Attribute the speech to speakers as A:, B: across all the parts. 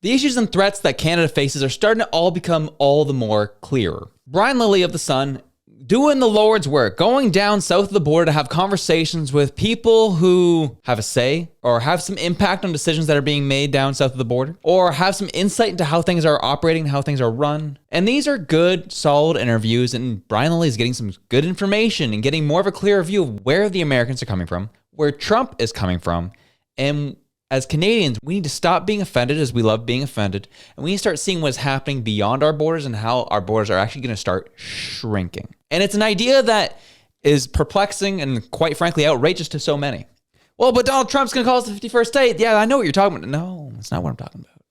A: The issues and threats that Canada faces are starting to all become all the more clearer. Brian Lilley of The Sun doing the Lord's work, going down south of the border to have conversations with people who have a say or have some impact on decisions that are being made down south of the border, or have some insight into how things are operating, how things are run. And these are good, solid interviews, and Brian Lilley is getting some good information and getting more of a clearer view of where the Americans are coming from, where Trump is coming from, and as Canadians, we need to stop being offended as we love being offended, and we need to start seeing what's happening beyond our borders and how our borders are actually going to start shrinking. And it's an idea that is perplexing and, quite frankly, outrageous to so many. Well, but Donald Trump's going to call us the 51st state. Yeah, I know what you're talking about. No, that's not what I'm talking about.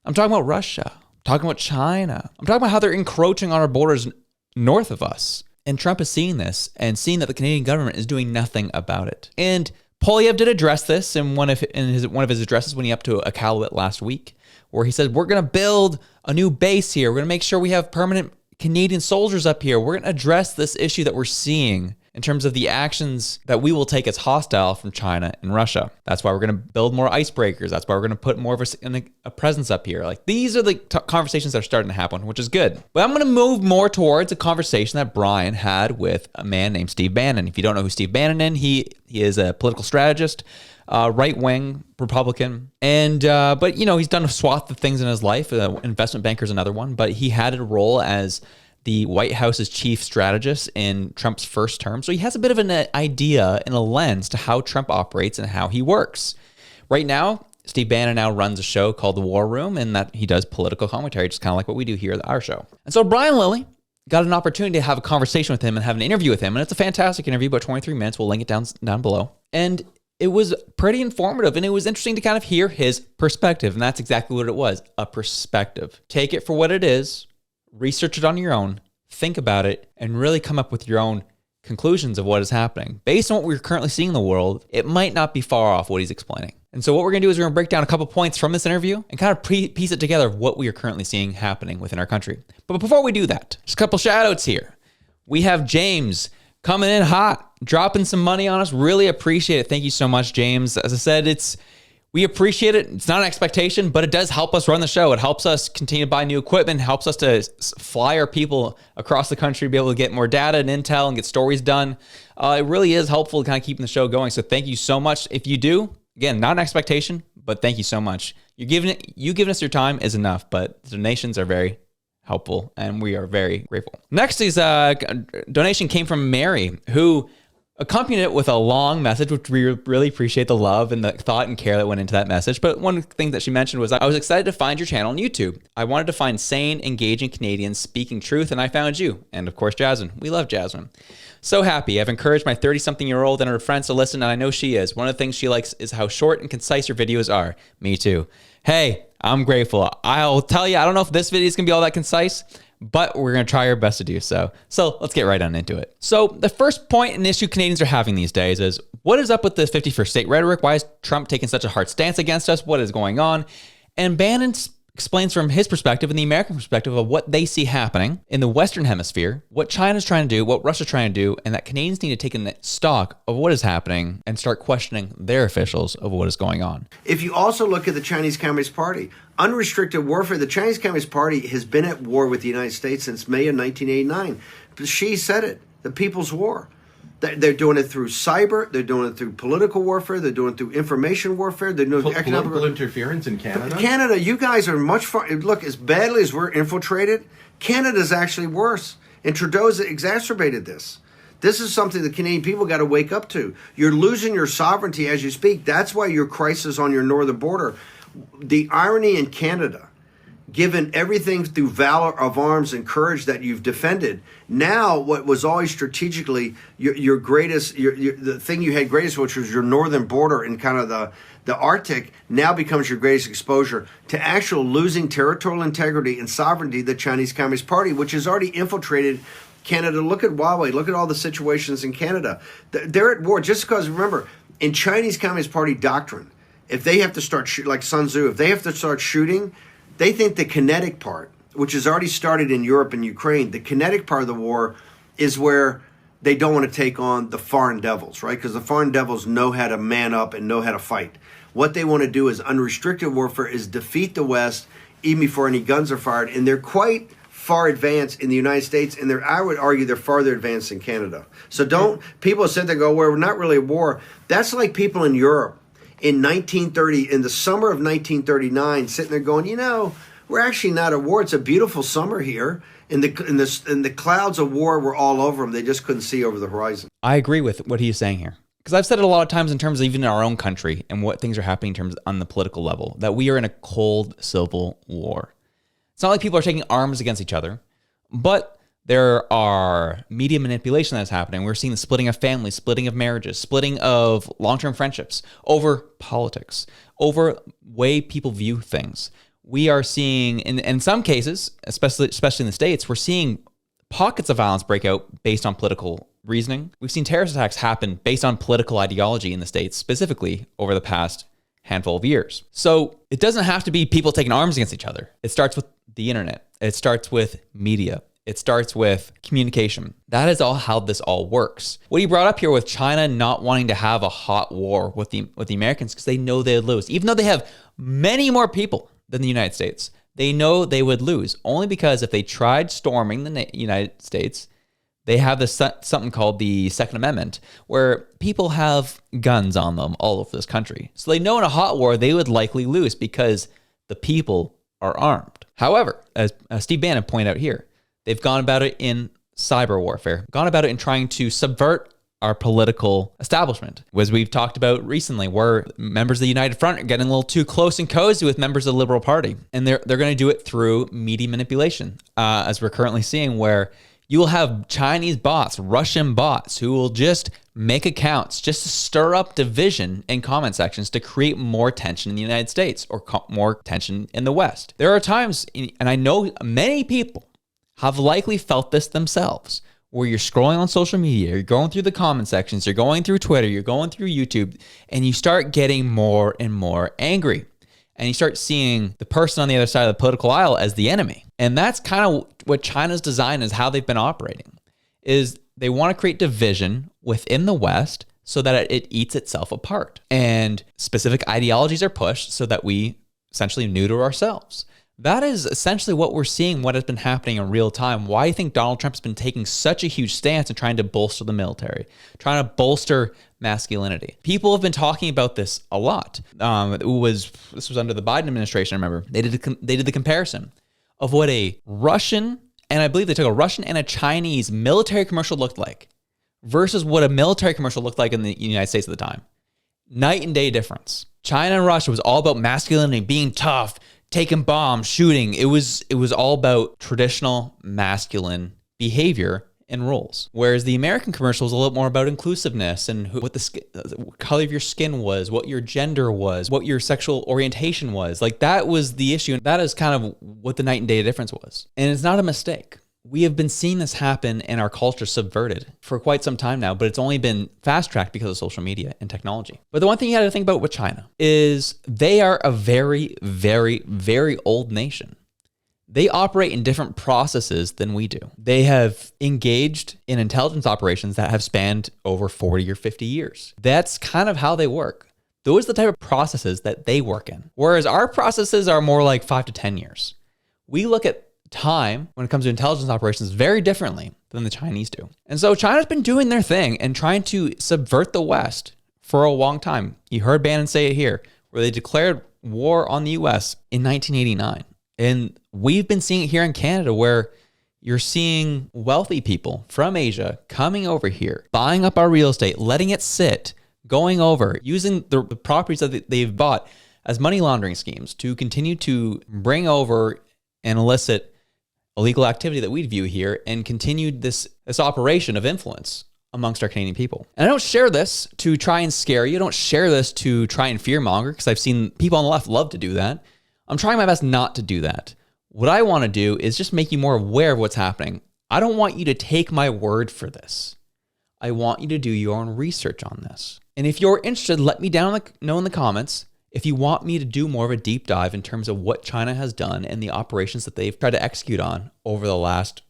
A: I'm talking about Russia. I'm talking about China. I'm talking about how they're encroaching on our borders north of us. And Trump is seeing this and seeing that the Canadian government is doing nothing about it. And Poilievre did address this in one of his addresses when he up to Iqaluit last week, where he said, we're going to build a new base here. We're going to make sure we have permanent Canadian soldiers up here. We're going to address this issue that we're seeing in terms of the actions that we will take as hostile from China and Russia. That's why we're going to build more icebreakers. That's why we're going to put more of a presence up here. Like, these are the conversations that are starting to happen, which is good. But I'm going to move more towards a conversation that Brian had with a man named Steve Bannon. If you don't know who Steve Bannon is, he is a political strategist, right-wing Republican. And, but, you know, he's done a swath of things in his life. Investment banker is another one. But he had a role as the White House's chief strategist in Trump's first term. So he has a bit of an idea and a lens to how Trump operates and how he works. Right now, Steve Bannon now runs a show called The War Room, and that he does political commentary, just kind of like what we do here at our show. And so Brian Lilley got an opportunity to have a conversation with him and have an interview with him. And it's a fantastic interview, about 23 minutes. We'll link it down below. And it was pretty informative, and it was interesting to kind of hear his perspective. And that's exactly what it was, a perspective. Take it for what it is. Research it on your own, think about it, and really come up with your own conclusions of what is happening. Based on what we're currently seeing in the world, it might not be far off what he's explaining. And so what we're going to do is we're going to break down a couple points from this interview and kind of piece it together of what we are currently seeing happening within our country. But before we do that, just a couple shout outs here. We have James coming in hot, dropping some money on us. Really appreciate it. Thank you so much, James. As I said, we appreciate it. It's not an expectation, but it does help us run the show. It helps us continue to buy new equipment, helps us to fly our people across the country, be able to get more data and intel and get stories done. It really is helpful to kind of keeping the show going. So thank you so much. If you do, again, not an expectation, but thank you so much. You giving us your time is enough, but the donations are very helpful, and we are very grateful. Next is a donation came from Mary, who accompanied it with a long message, which we really appreciate the love and the thought and care that went into that message. But one thing that she mentioned was, I was excited to find your channel on YouTube. I wanted to find sane, engaging Canadians speaking truth, and I found you. And of course, Jasmine. We love Jasmine. So happy. I've encouraged my 30-something-year-old and her friends to listen, and I know she is. One of the things she likes is how short and concise your videos are. Me too. Hey, I'm grateful. I'll tell you, I don't know if this video is going to be all that concise, but we're going to try our best to do so. So let's get right on into it. So the first point and issue Canadians are having these days is, what is up with this 51st state rhetoric? Why is Trump taking such a hard stance against us? What is going on? And Bannon explains from his perspective and the American perspective of what they see happening in the Western Hemisphere, what China's trying to do, what Russia's trying to do, and that Canadians need to take in stock of what is happening and start questioning their officials of what is going on.
B: If you also look at the Chinese Communist Party, unrestricted warfare, the Chinese Communist Party has been at war with the United States since May of 1989. Xi said it, the People's War. They're doing it through cyber. They're doing it through political warfare. They're doing it through information warfare. They're doing economic
C: political interference in Canada.
B: Canada, you guys are much far. Look, as badly as we're infiltrated, Canada's actually worse. And Trudeau's exacerbated this. This is something the Canadian people got to wake up to. You're losing your sovereignty as you speak. That's why your crisis on your northern border. The irony in Canada, given everything through valor of arms and courage that you've defended, now what was always strategically your greatest, the thing you had greatest, which was your northern border and kind of the Arctic, now becomes your greatest exposure to actual losing territorial integrity and sovereignty, the Chinese Communist Party, which has already infiltrated Canada. Look at Huawei. Look at all the situations in Canada. They're at war just because, remember, in Chinese Communist Party doctrine, if they have to start like Sun Tzu, if they have to start shooting, they think the kinetic part, which has already started in Europe and Ukraine, the kinetic part of the war is where they don't want to take on the foreign devils, right? Because the foreign devils know how to man up and know how to fight. What they want to do is unrestricted warfare, is defeat the West even before any guns are fired. And they're quite far advanced in the United States, and I would argue they're farther advanced in Canada. So people sit there and go, well, we're not really at war. That's like people in Europe in 1930, in the summer of 1939, sitting there going, we're actually not at war. It's a beautiful summer here. And the clouds of war were all over them. They just couldn't see over the horizon.
A: I agree with what he's saying here. Because I've said it a lot of times in terms of even in our own country and what things are happening in terms on the political level, that we are in a cold civil war. It's not like people are taking arms against each other, but there are media manipulation that's happening. We're seeing the splitting of families, splitting of marriages, splitting of long-term friendships over politics, over way people view things. We are seeing, in some cases, especially in the States, we're seeing pockets of violence break out based on political reasoning. We've seen terrorist attacks happen based on political ideology in the States, specifically over the past handful of years. So it doesn't have to be people taking arms against each other. It starts with the internet. It starts with media. It starts with communication. That is all how this all works. What he brought up here with China not wanting to have a hot war with the Americans because they know they would lose, even though they have many more people than the United States. They know they would lose only because if they tried storming the United States, they have this something called the Second Amendment, where people have guns on them all over this country. So they know in a hot war, they would likely lose because the people are armed. However, as Steve Bannon pointed out here, they've gone about it in cyber warfare, gone about it in trying to subvert our political establishment. As we've talked about recently, where members of the United Front are getting a little too close and cozy with members of the Liberal Party. And they're going to do it through media manipulation, as we're currently seeing, where you will have Chinese bots, Russian bots, who will just make accounts just to stir up division in comment sections to create more tension in the United States or more tension in the West. There are times, and I know many people have likely felt this themselves, where you're scrolling on social media, you're going through the comment sections, you're going through Twitter, you're going through YouTube, and you start getting more and more angry. And you start seeing the person on the other side of the political aisle as the enemy. And that's kind of what China's design is, how they've been operating, is they want to create division within the West so that it eats itself apart. And specific ideologies are pushed so that we essentially neuter ourselves. That is essentially what we're seeing, what has been happening in real time. Why I think Donald Trump's been taking such a huge stance in trying to bolster the military, trying to bolster masculinity. People have been talking about this a lot. This was under the Biden administration, I remember. They did the comparison of what a Russian, and I believe they took a Russian and a Chinese military commercial looked like versus what a military commercial looked like in the United States at the time. Night and day difference. China and Russia was all about masculinity, being tough, taking bombs, shooting. It was all about traditional masculine behavior and roles. Whereas the American commercial was a little more about inclusiveness and what the color of your skin was, what your gender was, what your sexual orientation was. Like, that was the issue. And that is kind of what the night and day difference was. And it's not a mistake. We have been seeing this happen and our culture subverted for quite some time now, but it's only been fast-tracked because of social media and technology. But the one thing you got to think about with China is they are a very, very, very old nation. They operate in different processes than we do. They have engaged in intelligence operations that have spanned over 40 or 50 years. That's kind of how they work. Those are the type of processes that they work in. Whereas our processes are more like 5 to 10 years. We look at time when it comes to intelligence operations very differently than the Chinese do. And so China's been doing their thing and trying to subvert the West for a long time. You heard Bannon say it here, where they declared war on the US in 1989. And we've been seeing it here in Canada, where you're seeing wealthy people from Asia coming over here, buying up our real estate, letting it sit, going over, using the properties that they've bought as money laundering schemes to continue to bring over and elicit illegal activity that we view here and continued this operation of influence amongst our Canadian people. And I don't share this to try and scare you. I don't share this to try and fearmonger, because I've seen people on the left love to do that. I'm trying my best not to do that. What I want to do is just make you more aware of what's happening. I don't want you to take my word for this. I want you to do your own research on this. And if you're interested, let me know in the comments if you want me to do more of a deep dive in terms of what China has done and the operations that they've tried to execute on over the last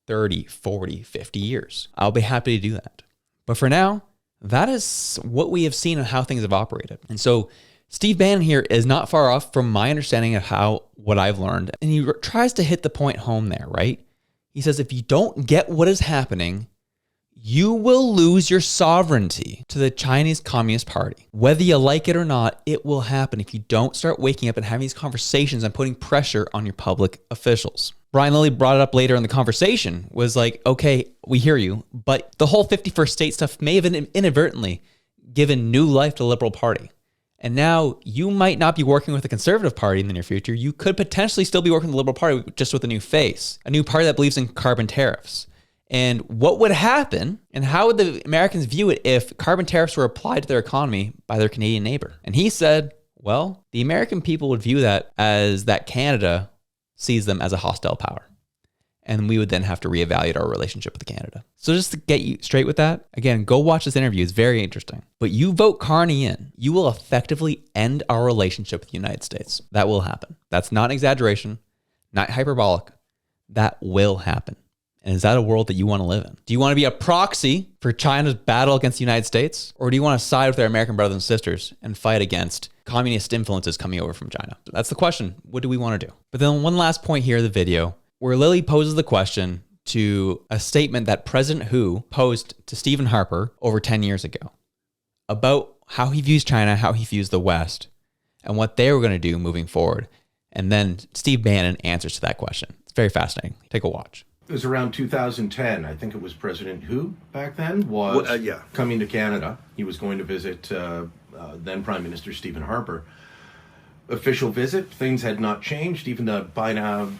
A: 30, 40, 50 years. I'll be happy to do that. But for now, that is what we have seen and how things have operated. And so Steve Bannon here is not far off from my understanding of what I've learned. And he tries to hit the point home there, right? He says, if you don't get what is happening, you will lose your sovereignty to the Chinese Communist Party. Whether you like it or not, it will happen if you don't start waking up and having these conversations and putting pressure on your public officials. Brian Lilley brought it up later in the conversation, was like, okay, we hear you, but the whole 51st state stuff may have inadvertently given new life to the Liberal Party. And now you might not be working with the Conservative Party in the near future. You could potentially still be working with the Liberal Party, just with a new face, a new party that believes in carbon tariffs. And what would happen, and how would the Americans view it if carbon tariffs were applied to their economy by their Canadian neighbor? And he said, well, the American people would view that as that Canada sees them as a hostile power. And we would then have to reevaluate our relationship with Canada. So just to get you straight with that, again, go watch this interview. It's very interesting. But you vote Carney in, you will effectively end our relationship with the United States. That will happen. That's not an exaggeration, not hyperbolic. That will happen. And is that a world that you want to live in? Do you want to be a proxy for China's battle against the United States? Or do you want to side with our American brothers and sisters and fight against communist influences coming over from China? That's the question. What do we want to do? But then one last point here in the video, where Lilley poses the question to a statement that President Hu posed to Stephen Harper over 10 years ago about how he views China, how he views the West, and what they were going to do moving forward. And then Steve Bannon answers to that question. It's very fascinating. Take a watch.
C: It was around 2010. I think it was President Hu back then was coming to Canada. He was going to visit then Prime Minister Stephen Harper. Official visit, things had not changed. Even the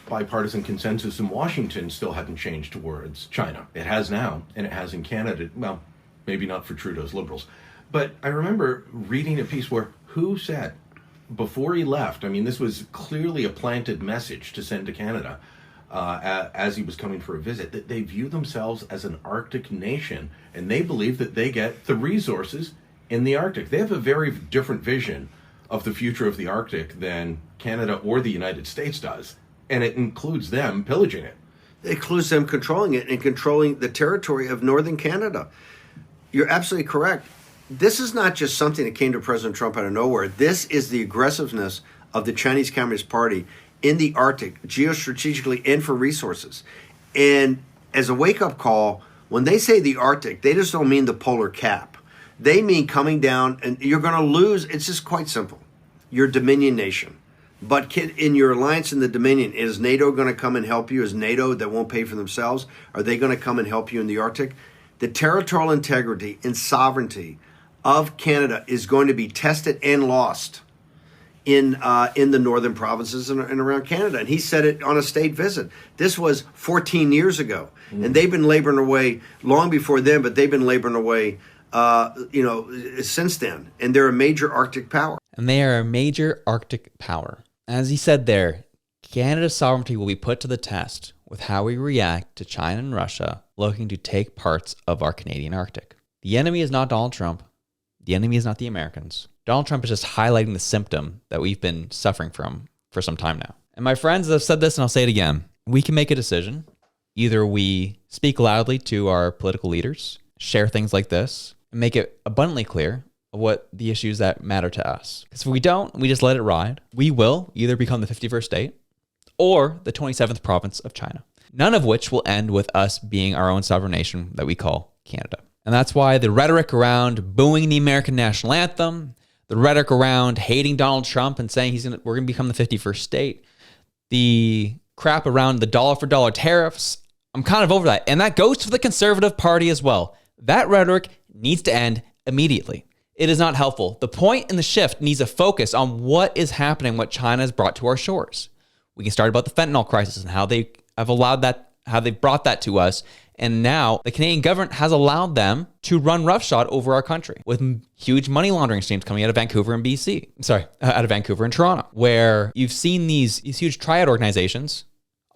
C: bipartisan consensus in Washington still hadn't changed towards China. It has now, and it has in Canada. Well, maybe not for Trudeau's Liberals. But I remember reading a piece where Hu said, before he left, I mean, this was clearly a planted message to send to Canada, as he was coming for a visit, that they view themselves as an Arctic nation, and they believe that they get the resources in the Arctic. They have a very different vision of the future of the Arctic than Canada or the United States does, and it includes them pillaging it.
B: It includes them controlling it and controlling the territory of northern Canada. You're absolutely correct. This is not just something that came to President Trump out of nowhere. This is the aggressiveness of the Chinese Communist Party in the Arctic, geostrategically and for resources. And as a wake-up call, when they say the Arctic, they just don't mean the polar cap. They mean coming down, and you're going to lose. It's just quite simple. You're a Dominion nation. But in your alliance in the Dominion, is NATO going to come and help you? Is NATO that won't pay for themselves? Are they going to come and help you in the Arctic? The territorial integrity and sovereignty of Canada is going to be tested and lost in the northern provinces and around Canada. And he said it on a state visit. This was 14 years ago. And they've been laboring away long before then, but they've been laboring away since then. And they're a major Arctic power.
A: And they are a major Arctic power. As he said there, Canada's sovereignty will be put to the test with how we react to China and Russia looking to take parts of our Canadian Arctic. The enemy is not Donald Trump. The enemy is not the Americans. Donald Trump is just highlighting the symptom that we've been suffering from for some time now. And my friends, I've said this and I'll say it again. We can make a decision. Either we speak loudly to our political leaders, share things like this, and make it abundantly clear of what the issues that matter to us. Because if we don't, we just let it ride, we will either become the 51st state or the 27th province of China. None of which will end with us being our own sovereign nation that we call Canada. And that's why the rhetoric around booing the American national anthem, the rhetoric around hating Donald Trump and saying we're going to become the 51st state, the crap around the dollar for dollar tariffs, I'm kind of over that. And that goes to the Conservative Party as well. That rhetoric needs to end immediately. It is not helpful. The point in the shift needs to focus on what is happening, what China has brought to our shores. We can start about the fentanyl crisis and how they have allowed that, how they've brought that to us. And now the Canadian government has allowed them to run roughshod over our country with huge money laundering schemes coming out of Vancouver and BC. Out of Vancouver and Toronto, where you've seen these huge triad organizations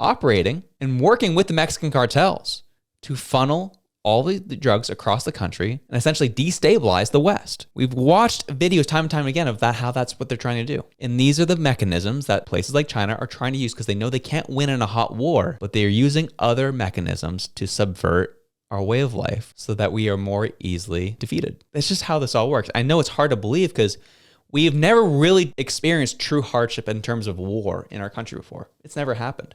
A: operating and working with the Mexican cartels to funnel all the drugs across the country and essentially destabilize the West. We've watched videos time and time again of that, how that's what they're trying to do. And these are the mechanisms that places like China are trying to use because they know they can't win in a hot war, but they are using other mechanisms to subvert our way of life so that we are more easily defeated. That's just how this all works. I know it's hard to believe because We've never really experienced true hardship in terms of war in our country before. It's never happened.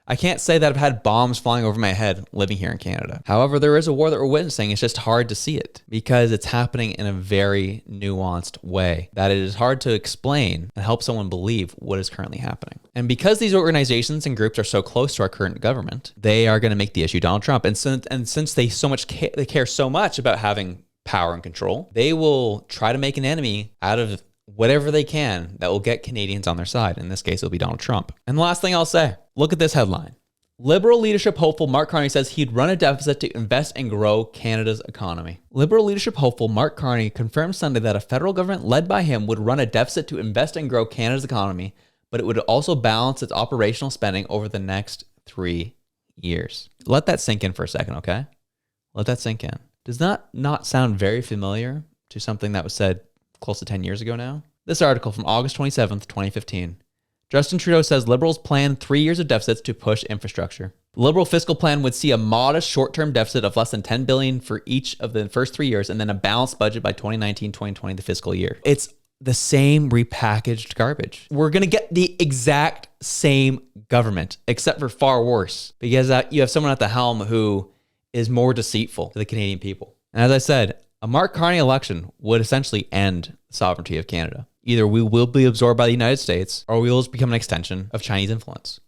A: I can't say that I've had bombs flying over my head living here in Canada. However, there is a war that we're witnessing. It's just hard to see it because it's happening in a very nuanced way that it is hard to explain and help someone believe what is currently happening. And because these organizations and groups are so close to our current government, they are going to make the issue Donald Trump. And since they care so much about having power and control, they will try to make an enemy out of whatever they can that will get Canadians on their side. In this case, it'll be Donald Trump. And the last thing I'll say, look at this headline. Liberal leadership hopeful Mark Carney says he'd run a deficit to invest and grow Canada's economy. Liberal leadership hopeful Mark Carney confirmed Sunday that a federal government led by him would run a deficit to invest and grow Canada's economy, but it would also balance its operational spending over the next 3 years. Let that sink in for a second, okay? Let that sink in. Does that not sound very familiar to something that was said close to 10 years ago now? This article from August 27th, 2015. Justin Trudeau says Liberals plan 3 years of deficits to push infrastructure. The Liberal fiscal plan would see a modest short-term deficit of less than $10 billion for each of the first 3 years and then a balanced budget by 2019-2020, the fiscal year. It's the same repackaged garbage. We're going to get the exact same government, except for far worse, because you have someone at the helm who is more deceitful to the Canadian people. And as I said, a Mark Carney election would essentially end the sovereignty of Canada. Either we will be absorbed by the United States or we will just become an extension of Chinese influence.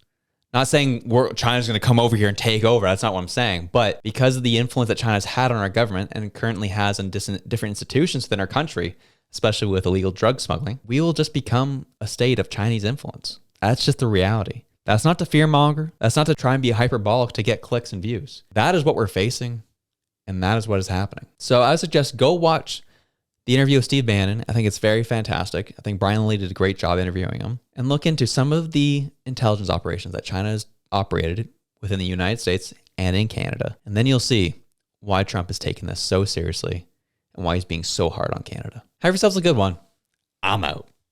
A: Not saying China's going to come over here and take over. That's not what I'm saying. But because of the influence that China's had on our government and currently has in different institutions within our country, especially with illegal drug smuggling, we will just become a state of Chinese influence. That's just the reality. That's not to fearmonger. That's not to try and be hyperbolic to get clicks and views. That is what we're facing, and that is what is happening. So I suggest go watch the interview with Steve Bannon. I think it's very fantastic. I think Brian Lilley did a great job interviewing him. And look into some of the intelligence operations that China has operated within the United States and in Canada. And then you'll see why Trump is taking this so seriously and why he's being so hard on Canada. Have yourselves a good one. I'm out.